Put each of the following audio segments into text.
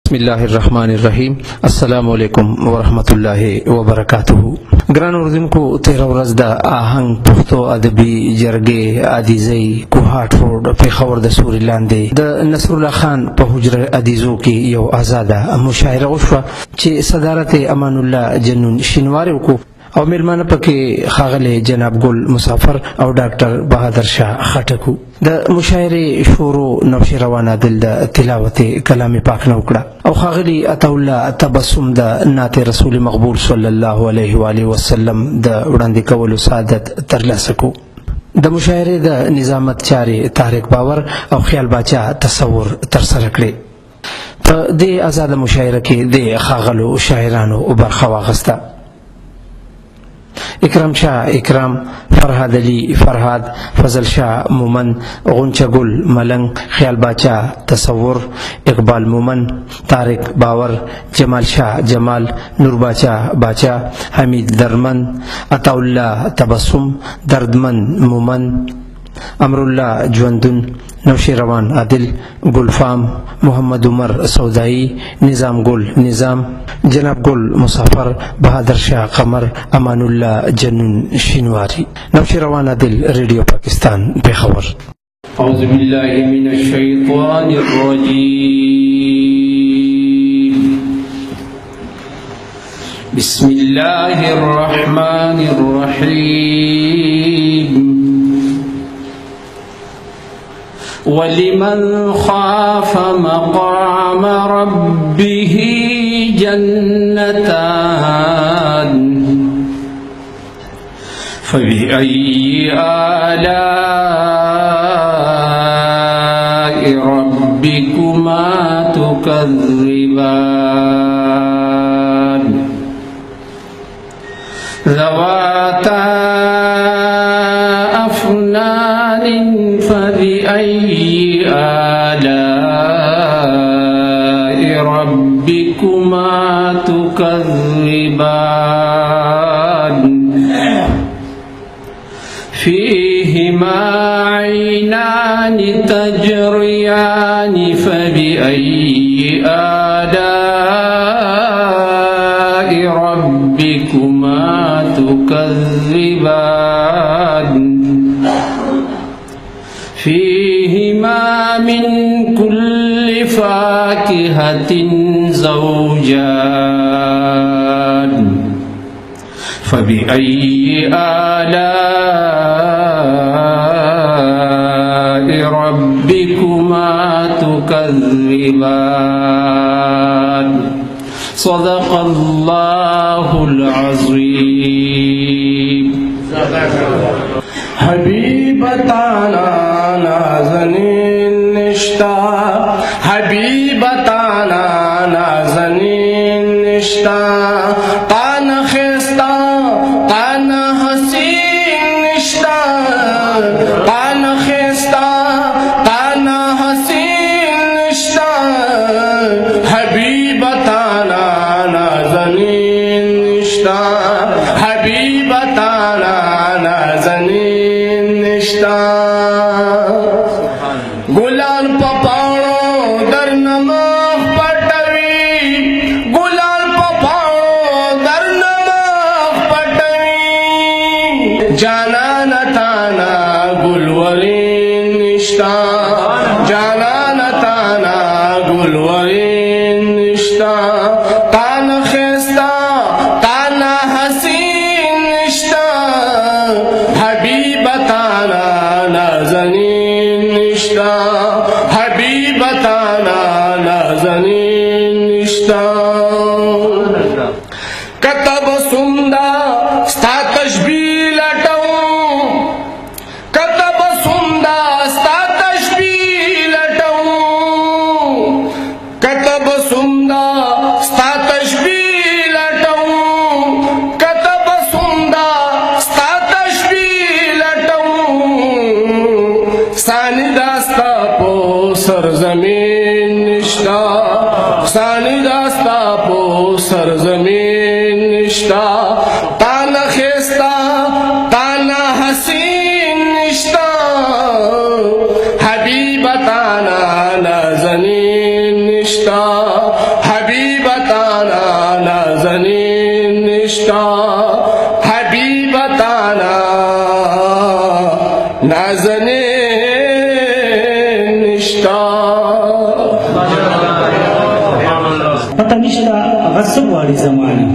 بسم الله الرحمن الرحیم. السلام علیکم ورحمۃ اللہ وبرکاتہ. ګران اوردونکو، تیره ورځ د آهنګ پښتو ادبي جرګې عدیزی کوهاټ روډ پېښور د سوري لاندې د نصرالله خان په حجره عدیزو کې یو آزاده مشاعره وشوه چې صدارت امان الله جنون شینواری وکړو او میلمانه پکې ښاغلی جناب ګل مسافر او ډاکټر بهادر شاه خټک. د مشاعرې شروع نوشیروان عادل د تلاوت کلام پاک نه وکړه او ښاغلي عطاالله تبسم د نعت رسول مقبول صلی الله علیه و آله وسلم د وړاندې کولو سعادت ترلاسه کړو. د مشاعرې د نظامت چارې طارق باور او خیال باچا تصور ترسره کړې. په دې آزاده مشاعره کې د ښاغلو شاعرانو برخه واخیسته: اکرام شاه اکرام، فرهاد علی فرهاد، فضل شاه مومن، غنچه گل ملنگ، خیال باچا تصور، اقبال مومن، طارق باور، جمال شاه جمال، نور باچا باچا، حمید درمن، عطاالله تبسم، دردمن مومن، امرالله جوندون، نوشیروان عادل، گلفام، محمد عمر سودائی، نظام گل نظام، جناب گل مسافر، بہادر شاہ قمر، امان اللہ جنون شینواری. نوشیروان عادل، ریڈیو پاکستان، پېښور. اعوذ باللہ من الشیطان الرجیم. بسم اللہ الرحمن الرحیم. وَلِمَنْ خَافَ مَقَامَ رَبِّهِ جَنَّتَانِ فَبِأَيِّ آلَاءِ رَبِّكُمَا تُكَذِّبَانِ ذَوَاتَا أَفْنَانٍ فَبِأَيِّ آلاء ربكما تكذبان فيهما عينان تجريان فبأي آلاء ربكما تكذبان فيهما من كل فاكهة زوجان فبأي آلاء ربكما تكذبان. صدق الله العظيم. حبیبتانا نازنین نشتا، حبیبتانا نازنین نشتا، تان خستا تان حسین نشتا، تان خستا تان حسین نشتا، حبیبتانا نازنین نشتا، حبیبتانا نازنین نشتا. گلان پپاڑو در نماخ پٹوی، گلان پپاڑو در نماخ پٹوی، جانا نتانا گلورین نشتا، جانا نتانا گلورین نشتا، تان خستا تان حسین نشتا، حبیبتانا نازنین نشتا، حبیبتانا نازنین نشتا. کتب سندا ستا تشبیه لټوم، کتب سندا ستا تشبیه لټوم، کتب سندا ستا تشبیه لټوم، کتب سندا ستا تشبیه لټوم، سانی داستا پو سرزمین نشتا، سانی داستا پو سرزمین نشتا، تان خستا تان حسین نشتا، حبیبتانا نازنین نشتا، نازنین نشتا پته نشته هغه څه غواړي زمانه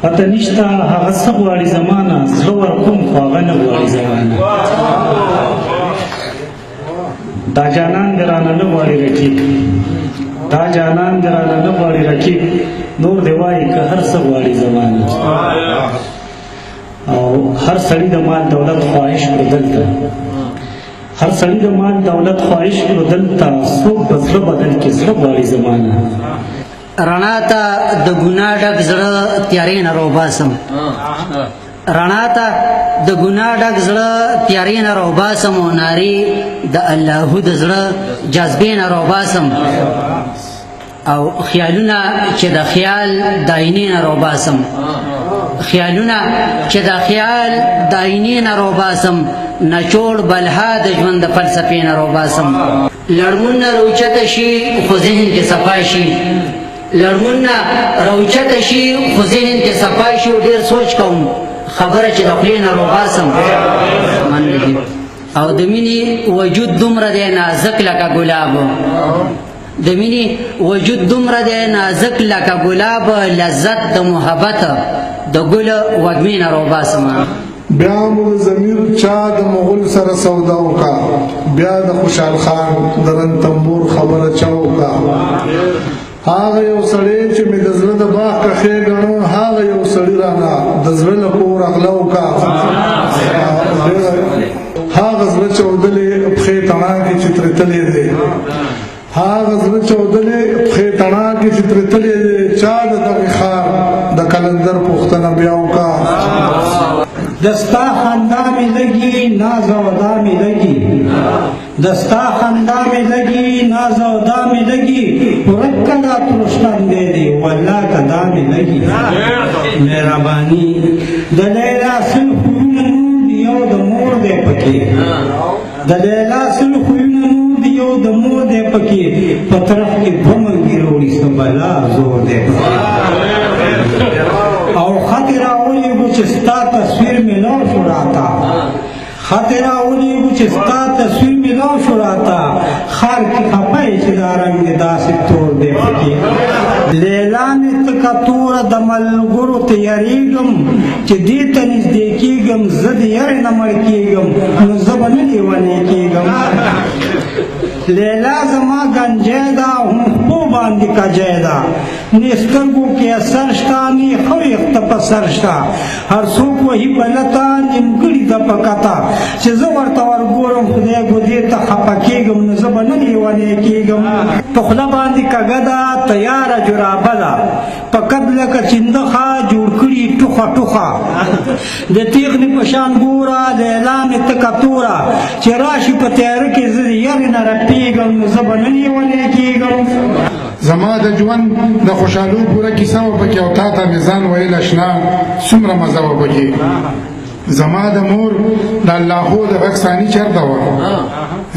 پته نشته هغه څه غواړي زمانه زړه ورکوم خو هغه نه غواړي زمانه دا جانان دې رانه نه غواړي رقیب دا جانان دې رانه نه غواړي رقیب نور دې وایي که هر څه غواړي زمانه او هر سړي د مال دولت خواهش کړو دلته هر سړي د مال دولت خواهش کړو دلته څوک به زړه بدل کړي زړه غواړي زمانه رڼا ته د ګناه ډک زړه تیارې نه راوباسم رڼا ته د ګناه ډک زړه تیارې نه راوباسم او نارې د الله د زړه جذبې نه راوباسم او خیالونه چې د خیال د آینې نه راوباسم خیالونه چې د خیال د آینې نه راوباسم نچوړ بلها د ژوند د فلسفې نه راوباسم لړمون راوچته شي خو ذهن کې صفا شي لړمون راوچته شي خو ذهن کې صفا شي ډېر سوچ کوم خبره چې د خولې نه راوباسم او د مینې وجود دومره دی نازک لکه ګلاب د مینې وجود دومره دی نازک لکه ګلاب لذت د محبت د ګل وږمې نه راوباسم بیا مو ضمیر چا د مغول سره سودا وکا بیا د خوشحال خان درن تنبور خبره چا وکا هغه یو سړی چې مې د زړه د باغ کښې ګڼو هغه یو سړي رانه د زړه له پور اغله وکا هغه زړه چودلې پښې تڼاکې چې ترې تلې دی هغه زړه چودلې پښې تڼاکې چې ترې تلې دی چا د دغې ښار د کلندر پوښتنه بیا وکا دستا خندا میں لگی ناز و دا میں لگی دستا خندا میں لگی ناز و دا میں لگی رب کدا ترشتن دے دی واللہ کدا میں لگی میرا بانی دلیلا سلخون نور دیو دمور دے پکی دلیلا سلخون نور دیو دمور دے پکی پترف کی بھمنگی روڑی سنبالا زور دے پکی اور خطر آولی کچھ ستا تصویر میں نو شراتا خطر آولی کچھ ستا تصویر میں نو شراتا خار کی خپائی چدا رنگ دا سے توڑ دے پکی لیلا میں تکا تور دمل گرو تیاریگم چی دیتا نزدیکیگم زد یر نمر کیگم نزبن لیوانے کیگم لیلا زما گنجیدا ہم خو باندی کا جیدا نسترگو کی اثر شتا نی خوی اختپا سرشتا ہر سوک وہی بلتا نمگڑی دا پکتا چی زورتا ورگورم خدای گو دیتا خپا کیگم نزبن لیوانے کیگم پخلا باندی کا گدا تیارا جرابا دا پکد لکا چندخا جوڑ کری ٹوخا ٹوخا دے تیغنی پشان گورا لیلا میں تکا تورا چی راشی پتیر کی زدی یرنا رپی زما د ژوند د خوشحالو پوره کیسه و پکې او تا ته مې ځان ویل اشنا څومره مزه و پکې زما د مور د الله خو د غږ ثاني چېرته وه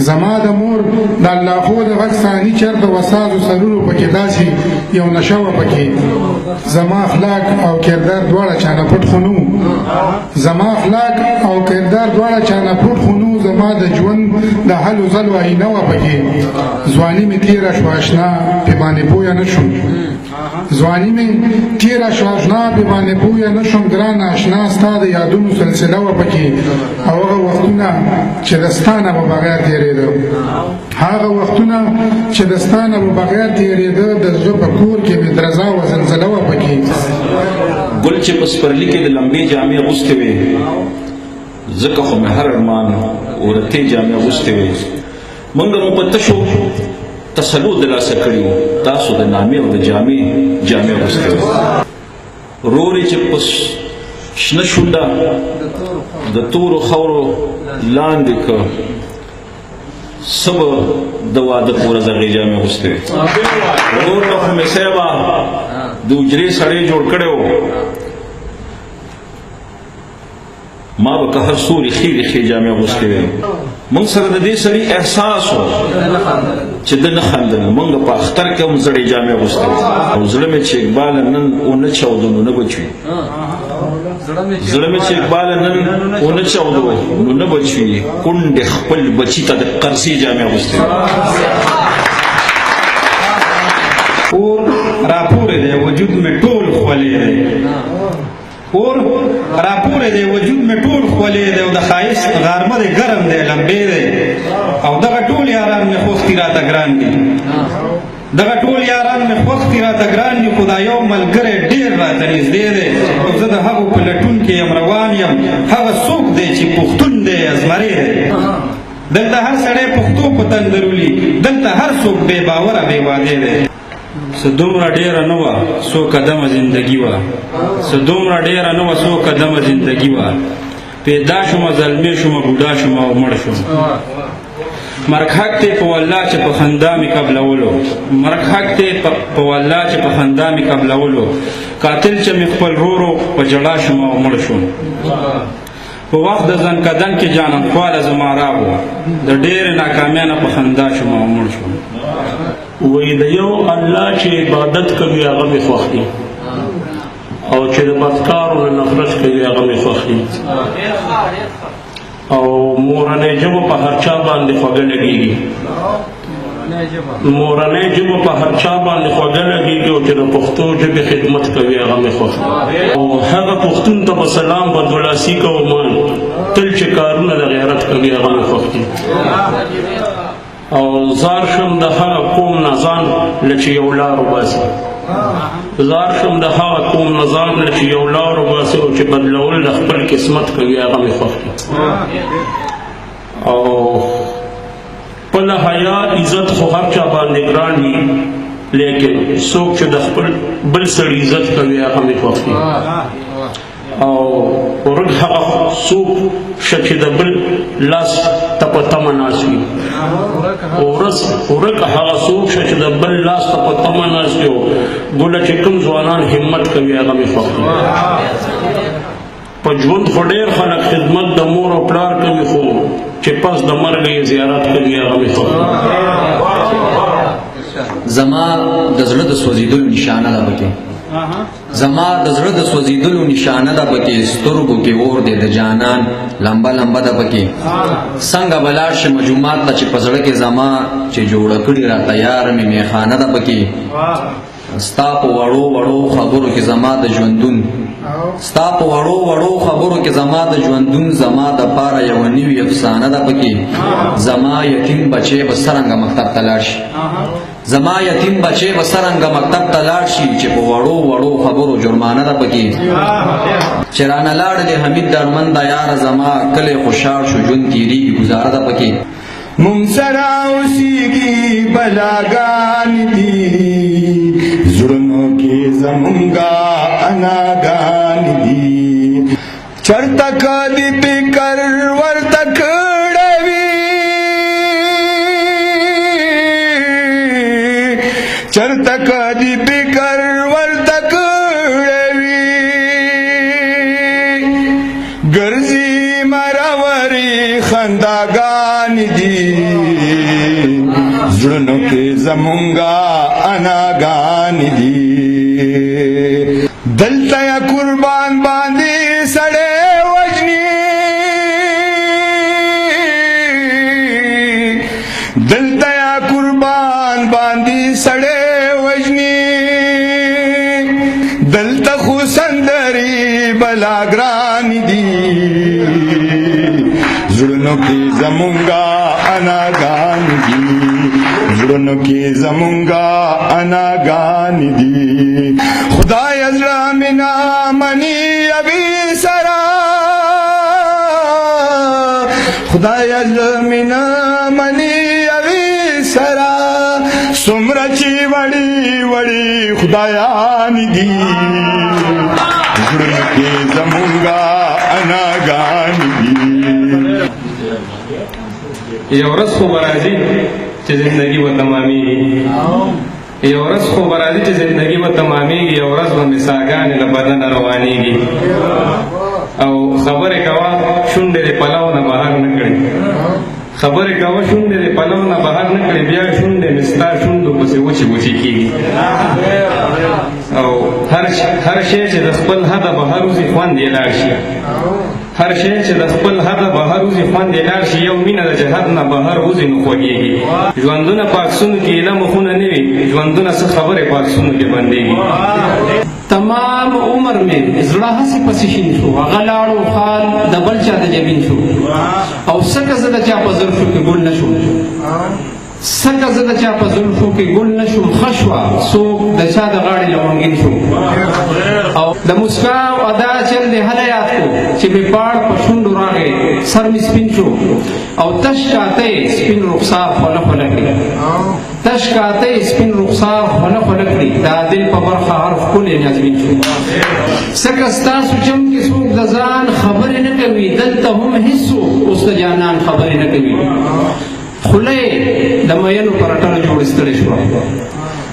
زما د مور د الله خو د غږ ثاني چېرته وه سازو سرونو پکې داسې یو نشه وه پکې زما اخلاق او کردار دواړه چانه پټ خو نه زما اخلاق او کردار دواړه چانه پټ خو نه زما د ژوند د حلو ځلو آینه وه پکې ځواني مې تېره شوه اشنا پې باندې پویه نه شوم ځواني مې تېره شوه اشنا پې باندې پویه نه شوم ګرانه اشنا ستا د یادونو سلسله وه پکې او هغه وختونه چې د ستا نه به بغیر تېرېده هغه وختونه چې د ستا نه به بغیر تېرېده د زړه په کور کې مې درزا وه زلزله وه پکې ګل چې په سپرلي کې د لمبې جامې اغوستې وې ځکه خو مې هر ارمان ورتې جامې اغوستې وې موږ مو په تشو تسلو دلاسه کړي وو تاسو د نامې او د جامې اغوستې وې رورې چې په شنه شونډه د تورو خاورو لاندې که سبه د واده پوره زغې جامې اغوستې وې ورور به خو مې صیبه د اجرې سړی جوړ کړی و ما به که هر څو ریښې ریښې جامې اغوستې وې موږ سره د دې سړي احساس و چې ده نه خندل موږ په اختر کې هم زړې جامې اغوستې وې او زړه مې چې اقباله نن ونه چاودو نو نه بچوي زړه مې چې اقبال نن ونه چاودو نو نه بچي کونډې خپل بچي ته د قرضې جامې اغوستې اور راپورې دی وجود مې ټول خولې دی اور راپورې دی وجود مې ټول خولې دی او د ښایست غارمه دی ګرم دی لمبې دی او دغه ټول یاران مې خوښتي راته ګران دي دغه ټول یاران مې خوښتي راته ګران دي خو دا یو ملګری ډېر راته نږدې دی او زه د هغو په لټون کې یم روان یم هغه څوک دی چې پښتون دی ازمرې دی دلته هر سړی پښتو په تندر ولي دلته هر څوک بې باوره بې وعدې دی څه دومره ډېره نه وه څو قدمه زندګي وه څه دومره ډېره نه وه څو قدمه زندګي وه پیدا شومه زلمې شومه بوډا شومه او مړ شوم مرګ حق دی په والله چې په خندا مې قبلولو مرګ حق دی په والله چې په خندا مې قبلولو قاتل چې مې خپل رورو په جړا شومه او مړ شوم په وخت د زنکدن کې جانم خواله زما راغو د ډېرې ناکامیانه په خندا شومه او مړ شوم وی د یو الله چې عبادت کوي هغه مې خوښ دي او چې د بدکارو نه نفرت کوي هغه مې خوښ دي او مورنۍ ژبه په هر چا باندې خوږه لګېږي مورنۍ ژبه په هر چا باندې خوږه لګېږي او چې د پښتو ژبې خدمت کوي هغه مې خوښ دي او هغه پښتون ته به سلام بدولاسي کوم تل چې کارونه د غیرت کوي هغه مې خوښ دي او زار شم د هغه قوم نه ځان له چې یو لار وباسي زار شم د هغه قوم نه ځان له چې یو لار وباسي او چې بدلول د خپل قسمت کوي هغه مې خوښ دي او خپل حیا عزت خو هر چا باندې ګران وي لیکن څوک چې د خپل بل سړي عزت کوي هغه مې خوښ دي او ورک هغه څوک چې د بل لاس ته په تمه ناست وي ورک هغه څوک چې د بل لاس ته په تمه ناست وي ګوله چې کوم ځوانان همت کوي هغه مې خوښ دي په ژوند خو ډېر خلک خدمت د مور او پلار کوي خو چې پس د مرګ یې زیارت کوي هغه مې خوښ دي زما د زړه د سوځېدلو نشانه ده پکې زما د زړه د سوځېدلو نشانه ده پکې سترګو کې اور دی د جانان لمبه لمبه ده پکې څنګه به لاړ شم جومات ته چې په زړه کې زما چې جوړه کړي راته یار مې میخانه ده پکې ستا په وړو وړو خبرو کې زما د ژوندون ستا په وړو وړو خبرو کې زما د ژوندون زما د پاره یوه نوې افسانه ده پکې زما یتیم بچی به څرنګه مکتب ته لاړ شي زما یتیم بچی به څرنګه مکتب ته لاړ شي چې په وړو وړو خبرو جرمانه ده پکې چې رانه لاړلې حمید درمنده یاره زما کلی خوشحال شو ژوند تېرېږي ګزاره ده پکې مونږ سره اوسېږي بلاګانې دي زړونو کې زمونږه اناګانې دي چرته که دې فکر ورته کړی وي چرته که دې فکر ورته کړی وي ګرځي مرورې خنداګانې دي زړونو کې زمونږه اناګانې دي دلته یا قربان باندې سړی وژني دلته یا قربان باندې سړی وژني دلته خو سندرې بلاګرانې دي زړونو کې زمونږه اناګانې دي زړونو کې زمونږه اناګانې دي خدای زړه مې نه مني ابي سره خدای زړه مې نه مني ابي سره څومره چې وړي وړي خدایان دي زړونو کې زمونږه اناګانې دي یو ورځ خو به راځي چې زندګي به تمامېږي یو ورځ خو به راځي چې زندګي به تمامېږي یو ورځ به مې ساګانې له بدنه روانېږي او خبرې کوه شونډې دې پلو نه بهر نه کړي خبرې کوه شونډې دې پلو نه بهر نه کړي بیا شونډې مې ستا شونډو پسې وچې وچې کېږي او هر شی چې د خپل حده بهر وځي خوند یې لاړ شي هر شی چې د خپل حده بهر وځي خوند یې لاړ شي یو مینه د جهاد نه بهر وځي نو خوږېږي ژوندونه پاکسونو کې ایله مخونه نه وي ژوندونه څه خبرې پاکسونو کې بندېږي تمام عمر میں زړه هسې پسې شین شو هغه لاړو خال د بل چا د جبین شو او سکه زه د چا په زلفو کې ګل نه شوم سکه زه د چا په زلفو کې ګل نه شوم ښه شوه څوک د چا د غاړې لونګین شو او د مسکا او ادا چل دې هله یاد کو چې مې پاړ په شونډو راغی سر مې سپین شو او تش کاته سپین رخسار خوله خوله کړي تش کاته سپین رخسار خوله خوله کړي دا دل په برخه هر ښکلی نازمین شو سکه ستاسو چم کې څوک د ځان خبرې نه کوي دلته هم هېڅ څوک اوس د جانان خبرې نه کوي خوله یې د مینو پر اټنو جوړې ستړې شوه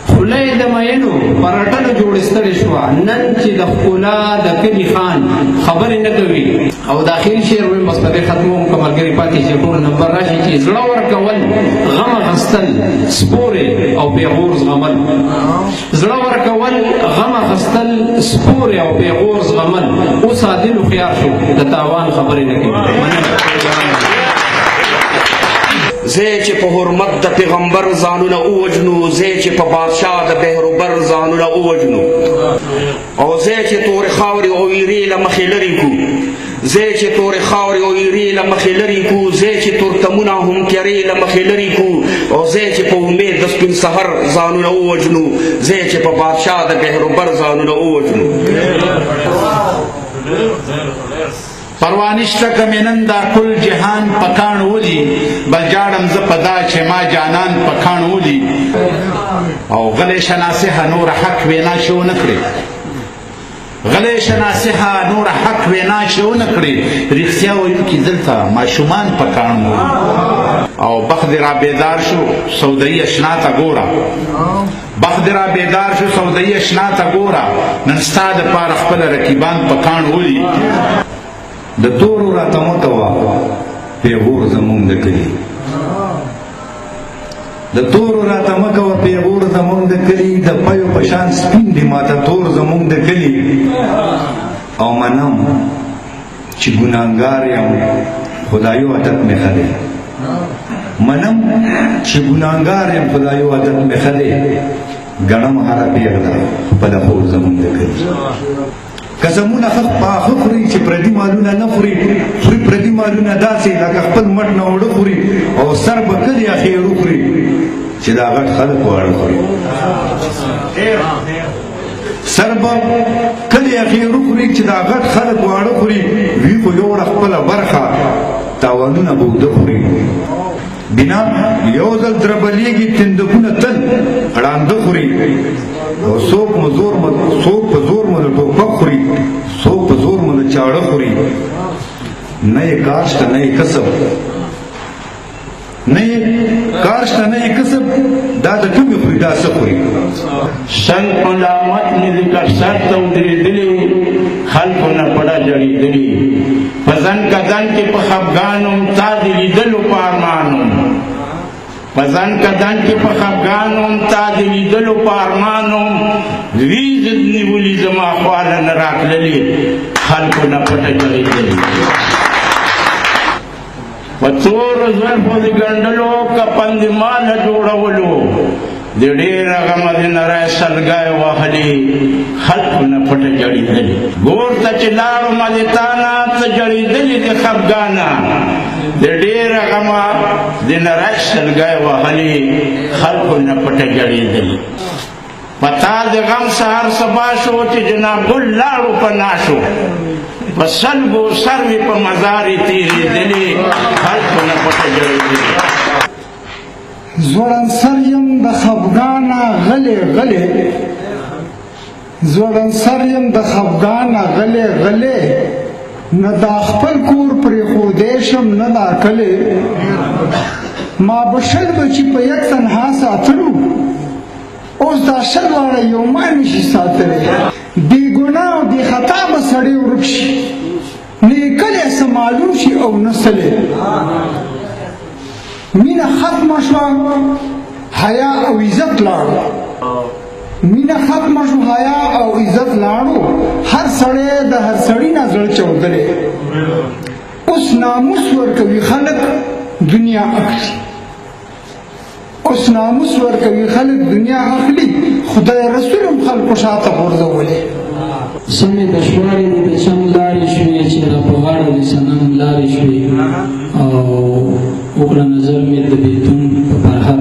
خوله یې د مینو پر اټنو جوړې ستړې شوه نن چې د ښکلا د کلي خان خبرې نه کوي او د اخري شعر ویم بس په دې ختموم که ملګري پاتې چې ټول نمبر راشي چې زړه ورکول غم اخیستل سپورې او پیغور زغمل زړه ورکول غم اخیستل سپورې او پیغور زغمل اوس عادل هوښیار شو د تاوان خبرې نه کوي زه چې په حرمت د پیغمبر ځانونه ووجنو زه چې په بادشاه د بهروبر ځانونه ووجنو او زه چې تورې خاورې او ویرې له مخې لرې کړو زه چې تورې خاورې او ویرې له مخې لرې کړو زه چې تورتمونه هم تیارې له مخې لرې کړو او زه چې په امید د سپین سحر ځانونه ووجنو زه چې په بادشاه د بهروبر ځانونه ووجنو پروانشته که مینن دا کل جهان پکان ولی بل جاړم زه په دا چې ما جانان پکان ولی او غلی شناسحه نور حق وینا چې ونه کړې غلی شناسحه نور حق وینا چې ونه کړې رښتیا ویونکي دلته ماشومان پکان ولی او بخت را بیدار شو سودایي اشنا ته ګوره بخت را بیدار شو سودایي اشنا ته ګوره نن ستا دپاره خپله رقیبان پکان ولی د تورو راته مه کوه پیغور زمونږ د کلي د تورو راته مه کوه پیغور زمونږ د کلي د پیو په شان سپین دي ماته تور زمونږ د کلي او منم چې ګناهګار یم خدایو عادت مې ښه دی منم چې ګناهګار یم خدایو عادت مې ښه دی ګڼم هره پرېږده خپله خور زمونږ د کلي قسمونه پاخه خوري چې پردي مالونه نه خوري خوري پردي مالونه داسې لکه خپل مټ نه اوړه خوري او سر به کلي اخیر وخوري چې دا غټ خلک واړه خوري سر به کلي اخیر وخوري چې دا غټ خلک واړه خوري وي خو یوړه خپله برخه تاوانونه به اوده خوري بنا یو ځل دربلیږي تندکونه تل ړانده خوري او څوک په زور مو د ټوپک خوري څوک په زور مو د چاړه خوري نه یې کار شته نه یې کسب نه یې کار شته نه یې کسب دا د کومې خوري دا څه خوري سن علامت مې ذکر سر ته ودرېدلې خلکو نه پړه جړېدلې په ځن کدن کې په خفګانم تا د لیدلو په ارمانم په ځن کدن کې په خفګانم تا د لیدلو په ارمانم وي ضد نیولي زما خواله نه راتللې خلکو نه پټه جړېدلې په تورو زلفو د ګنډلو کپند ماله جوړولو د ډېره غمه د نری سلګی وهلې خلکو نه پټه جړېدلې ګور ته چې لاړم د تا نه څه جړېدلې د خفګانه د ډېره غمه د نری سلګی وهلې خلکو نه پټه جړېدلې په تا د غم سهار سبا شو چې جناب ګل لاړو په ناشو په سلګو سر مې په مزارې تېرېدلې خلکو نه پټه جړېدلې زوړن سر یم د خفګانه غلې غلې زوړن سر یم د خفګانه غلې غلې نه دا خپل کور پرېښودی شم نه دا کلې ما به شل بچي په یک تنها ساتلو اوس دا شل واړه یو ما نشي ساتلی بې ګناه او بې خطا به سړی ورک شي نه یې کلی څه معلوم شي او نه سلی مینه ختمه شوه حیا او عزت لاړ مینه ختمه شو حیا او عزت لاړو هر سړی د هر سړي نه زړه چاودلی اوس ناموس ورکوي خلک دنیا اخلي اوس ناموس ورکوي خلک دنیا اخلي خدای رسول هم خلکو شاته غورځولی سمې د شوارې دې د چم لارې شوې چې را په غاړه د صنم لارې شوې او وکړه نظر مې د بیتون په پرهر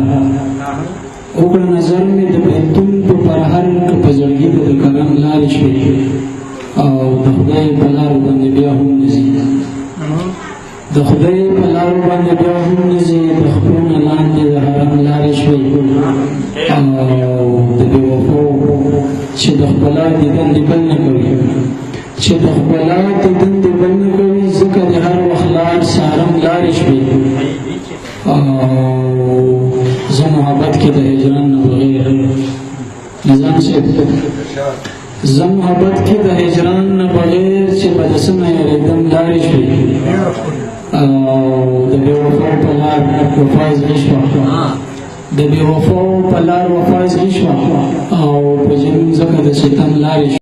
وکړه نظر مې د بیتون په پرهر که په زړګي به د کرم لارې شوې او د خدای په لارو باندې بیا هم نه ځي د خدای په لارو باندې بیا هم نه ځي د خپلو نه لاندې د حرم لارې شوې او د بې وفو چې د ښکلا دیدن دې بل نه کوي چې د ښکلا دیدن دې بل نه کوي ځکه د هر وخت لار سارم لارې شوې او زه محبت کې د هجران نه بغیر نظام صاحب زه محبت کې د هجران نه بغیر چې په دسمه یېرېدم لارې شوې او د بې وفا په لار وفا زغي شوه د بې وفاو په لار وفا زغي شوه او په جنون ځکه د ستم لارې